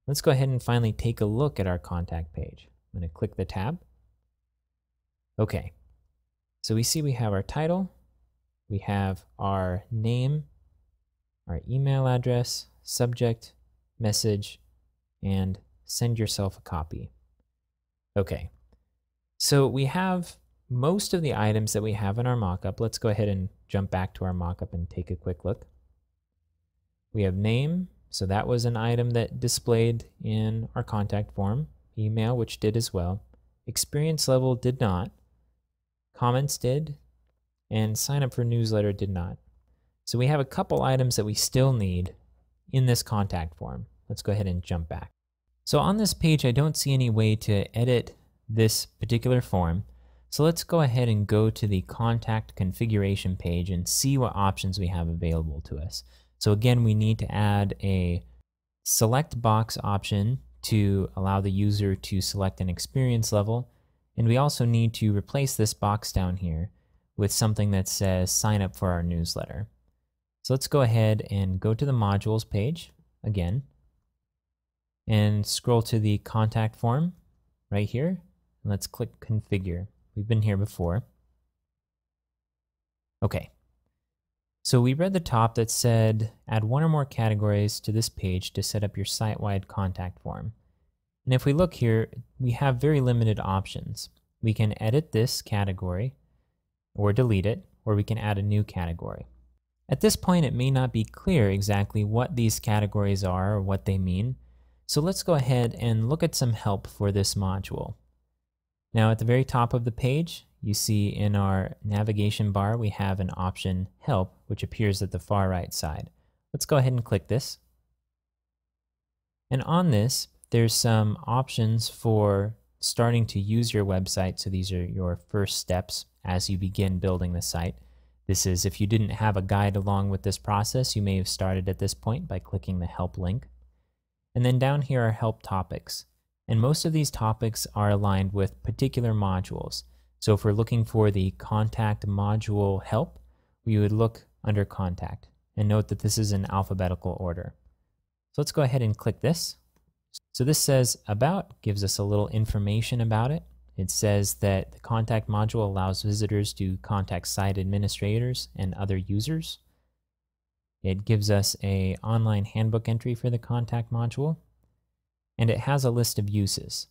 Let's go ahead and finally take a look at our contact page. I'm going to click the tab. Okay, so we see we have our title, we have our name, our email address, subject, message, and send yourself a copy. Okay, so we have most of the items that we have in our mockup. Let's go ahead and jump back to our mockup and take a quick look. We have name, so that was an item that displayed in our contact form. Email, which did as well. Experience level did not. Comments did, and sign up for newsletter did not. So we have a couple items that we still need in this contact form. Let's go ahead and jump back. So on this page, I don't see any way to edit this particular form. So let's go ahead and go to the contact configuration page and see what options we have available to us. So again, we need to add a select box option to allow the user to select an experience level. And we also need to replace this box down here with something that says sign up for our newsletter. So let's go ahead and go to the modules page again and scroll to the contact form right here. And let's click configure. We've been here before. Okay. So we read the top that said add one or more categories to this page to set up your site-wide contact form. And if we look here, we have very limited options. We can edit this category or delete it, or we can add a new category. At this point, it may not be clear exactly what these categories are or what they mean. So let's go ahead and look at some help for this module. Now at the very top of the page, you see in our navigation bar, we have an option help, which appears at the far right side. Let's go ahead and click this. And on this, there's some options for starting to use your website. So these are your first steps as you begin building the site. This is if you didn't have a guide along with this process, you may have started at this point by clicking the help link. And then down here are help topics. And most of these topics are aligned with particular modules. So if we're looking for the contact module help, we would look under contact. And note that this is in alphabetical order. So let's go ahead and click this. So this says about, gives us a little information about it. It says that the contact module allows visitors to contact site administrators and other users. It gives us an online handbook entry for the contact module. And it has a list of uses.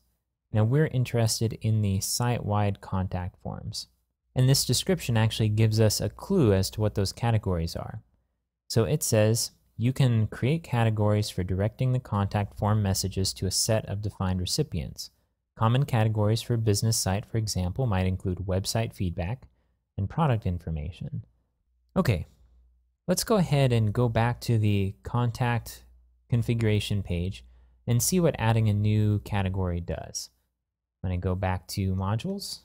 Now we're interested in the site-wide contact forms. And this description actually gives us a clue as to what those categories are. So it says, you can create categories for directing the contact form messages to a set of defined recipients. Common categories for a business site, for example, might include website feedback and product information. Okay, let's go ahead and go back to the contact configuration page and see what adding a new category does. I'm going to go back to modules,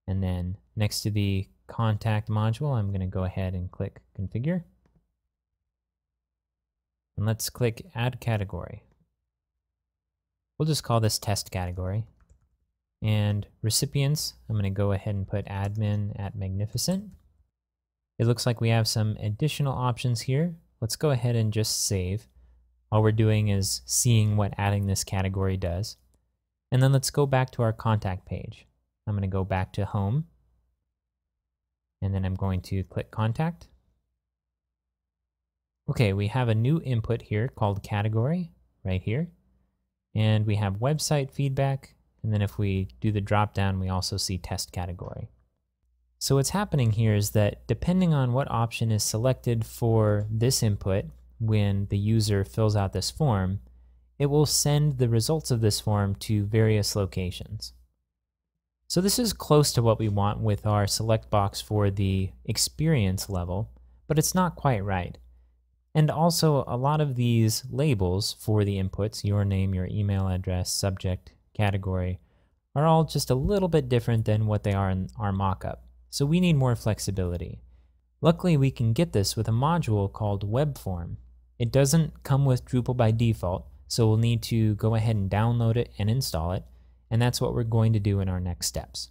and then next to the contact module, I'm going to go ahead and click configure. And let's click add category. We'll just call this test category. And recipients, I'm going to go ahead and put admin at magnificent. It looks like we have some additional options here. Let's go ahead and just save. All we're doing is seeing what adding this category does. And then let's go back to our contact page. I'm going to go back to home. And then I'm going to click contact. Okay, we have a new input here called category right here. And we have website feedback. And then if we do the drop down, we also see test category. So what's happening here is that depending on what option is selected for this input, when the user fills out this form, it will send the results of this form to various locations. So this is close to what we want with our select box for the experience level, but it's not quite right. And also a lot of these labels for the inputs, your name, your email address, subject, category, are all just a little bit different than what they are in our mockup. So we need more flexibility. Luckily, we can get this with a module called Web Form. It doesn't come with Drupal by default, so we'll need to go ahead and download it and install it, and that's what we're going to do in our next steps.